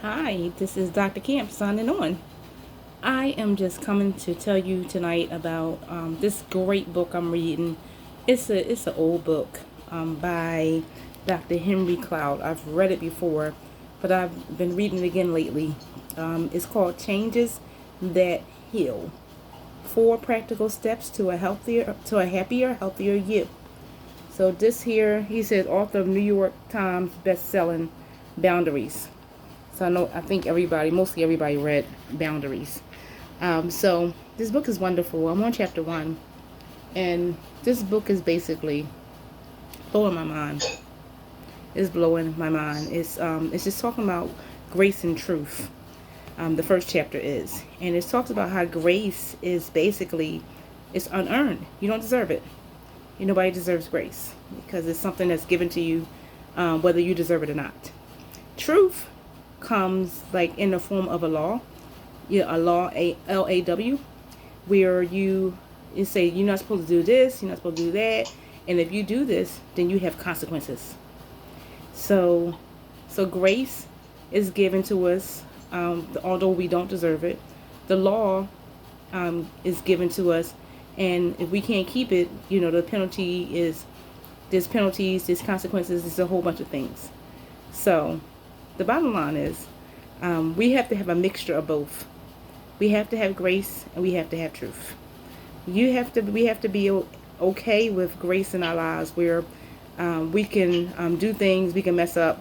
Hi, this is Dr. Camp signing on. I am just coming to tell you tonight about this great book I'm reading. It's an old book by Dr. Henry Cloud. I've read it before, but I've been reading it again lately. It's called Changes That Heal: Four Practical Steps to a Happier, Healthier You. So this here, he says, author of New York Times best-selling Boundaries. So I think mostly everybody read Boundaries. So this book is wonderful. I'm on chapter 1, and this book is basically blowing my mind. It's blowing my mind. It's just talking about grace and truth. The first chapter is, and it talks about how grace is basically it's unearned. You don't deserve it. Nobody deserves grace because it's something that's given to you, whether you deserve it or not. Truth comes like in the form of a law, a law, LAW, where you say you're not supposed to do this, you're not supposed to do that, and if you do this, then you have consequences. So grace is given to us, although we don't deserve it. The law is given to us, and if we can't keep it, the penalty is there's penalties, there's consequences, there's a whole bunch of things. So the bottom line is we have to have a mixture of both. We have to have grace and we have to have truth. We have to be okay with grace in our lives where we can do things, we can mess up,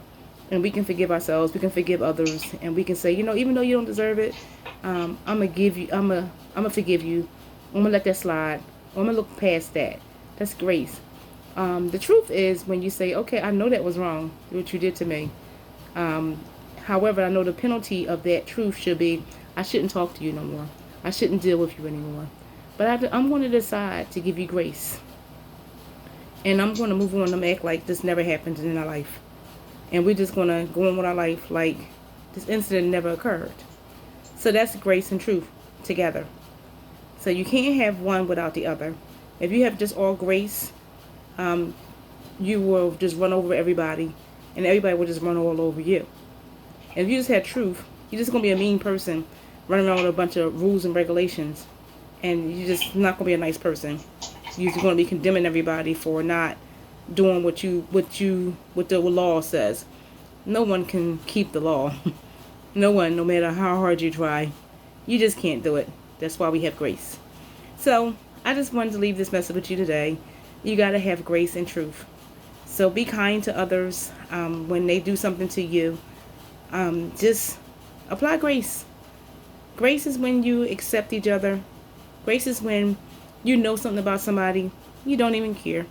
and we can forgive ourselves, we can forgive others, and we can say, even though you don't deserve it, I'm gonna forgive you. I'm gonna let that slide. I'm gonna look past that. That's grace. The truth is when you say, okay, I know that was wrong, what you did to me. However, I know the penalty of that truth should be, I shouldn't talk to you no more. I shouldn't deal with you anymore. But I'm going to decide to give you grace. And I'm going to move on and act like this never happened in our life. And we're just going to go on with our life like this incident never occurred. So that's grace and truth together. So you can't have one without the other. If you have just all grace, you will just run over everybody. And everybody will just run all over you. If you just had truth, you're just going to be a mean person running around with a bunch of rules and regulations. And you're just not going to be a nice person. You're just going to be condemning everybody for not doing what the law says. No one can keep the law. No one, no matter how hard you try. You just can't do it. That's why we have grace. So I just wanted to leave this message with you today. You got to have grace and truth. So be kind to others when they do something to you. Just apply grace. Grace is when you accept each other. Grace is when you know something about somebody, you don't even care.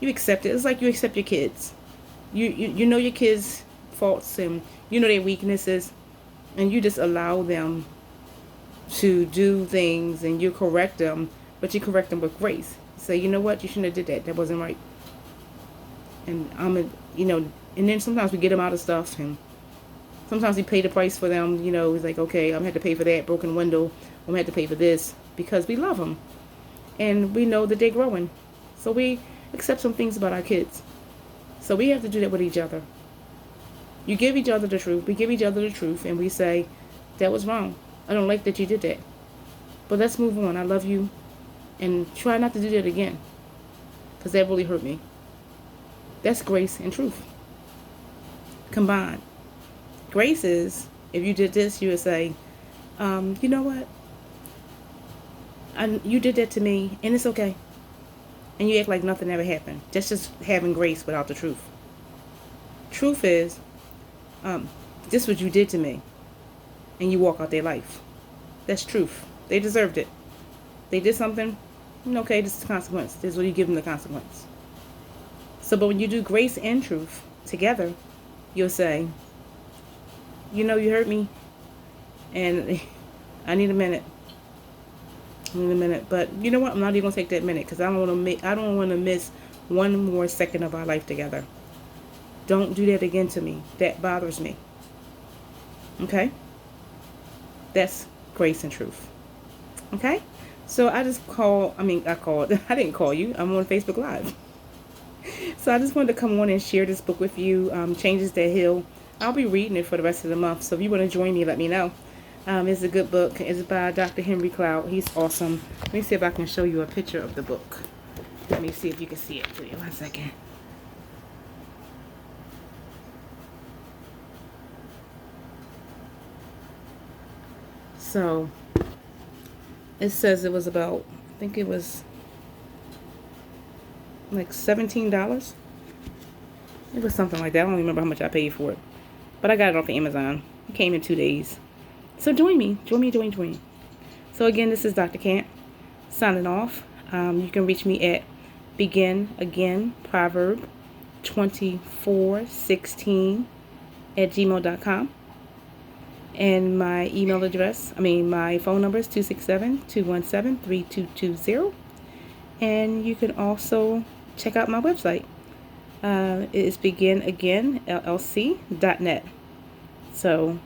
You accept it. It's like you accept your kids. You know your kids' faults and you know their weaknesses, and you just allow them to do things and you correct them, but you correct them with grace. Say, you know what, you shouldn't have did that. That wasn't right. And and then sometimes we get them out of stuff, and sometimes we pay the price for them. It's like, okay, I'm gonna have to pay for that broken window. I'm gonna have to pay for this because we love them, and we know that they're growing. So we accept some things about our kids. So we have to do that with each other. You give each other the truth. We give each other the truth, and we say, that was wrong. I don't like that you did that. But let's move on. I love you, and try not to do that again, because that really hurt me. That's grace and truth combined. Grace is, if you did this, you would say, you know what? You did that to me, and it's okay. And you act like nothing ever happened. That's just having grace without the truth. Truth is, this is what you did to me, and you walk out their life. That's truth. They deserved it. They did something, okay, this is the consequence. This is what you give them the consequence. So, but when you do grace and truth together, you'll say, you hurt me, and I need a minute. But you know what? I'm not even gonna take that minute because I don't want to miss one more second of our life together. Don't do that again to me. That bothers me. Okay? That's grace and truth. Okay? So I called. I didn't call you. I'm on Facebook Live. So I just wanted to come on and share this book with you. Changes That Heal: I'll be reading it for the rest of the month. So if you want to join me, let me know. It's a good book. It's by Dr. Henry Cloud. He's awesome. Let me see if I can show you a picture of the book. Let me see if you can see it. Give me 1 second. So it says it was about, I think it was like $17. It was something like that. I don't remember how much I paid for it. But I got it off of Amazon. It came in 2 days. So join me. Join me. So again, this is Dr. Camp signing off. You can reach me at Proverb 24:16 at gmail.com. And my email address, my phone number is 267-217-3220. And you can also check out my website. It is beginagainllc.net. So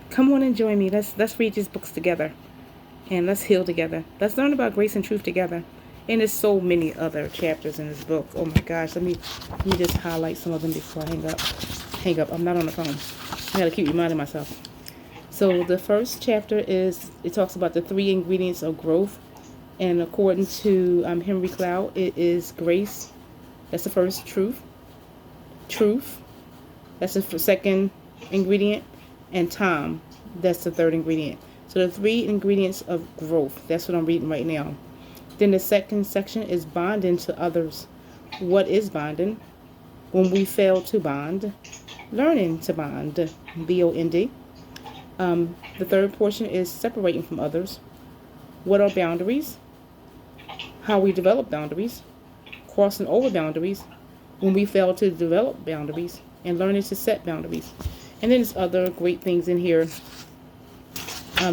come on and join me. Let's read these books together. And let's heal together. Let's learn about grace and truth together. And there's so many other chapters in this book. Oh my gosh. Let me just highlight some of them before I hang up. I'm not on the phone. I gotta keep reminding myself. So the first chapter it talks about the 3 ingredients of growth. And according to Henry Cloud, it is grace. That's the first. Truth. That's the second ingredient. And time. That's the third ingredient. So the 3 ingredients of growth. That's what I'm reading right now. Then the second section is bonding to others. What is bonding? When we fail to bond. Learning to bond. BOND. The third portion is separating from others. What are boundaries? How we develop boundaries. Crossing over boundaries. When we fail to develop boundaries. And learning to set boundaries. And then there's other great things in here.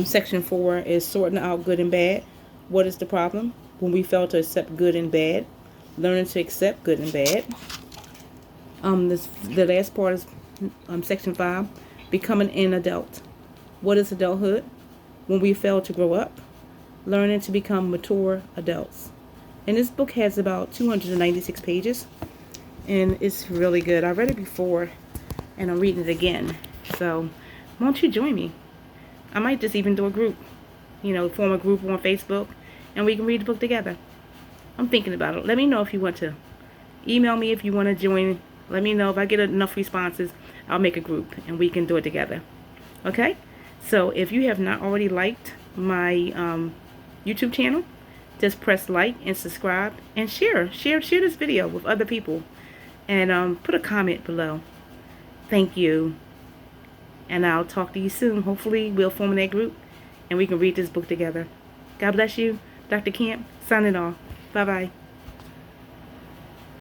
Section 4 is sorting out good and bad. What is the problem? When we fail to accept good and bad. Learning to accept good and bad. The last part is section 5. Becoming an adult. What is adulthood? When we fail to grow up. Learning to become mature adults. And this book has about 296 pages. And it's really good. I read it before. And I'm reading it again. So, won't you join me? I might just even do a group. Form a group on Facebook. And we can read the book together. I'm thinking about it. Let me know if you want to. Email me if you want to join. Let me know if I get enough responses. I'll make a group. And we can do it together. Okay? So, if you have not already liked my YouTube channel, just press like and subscribe. And share this video with other people. And put a comment below. Thank you. And I'll talk to you soon. Hopefully we'll form that group and we can read this book together. God bless you. Dr. Camp, signing off. Bye-bye.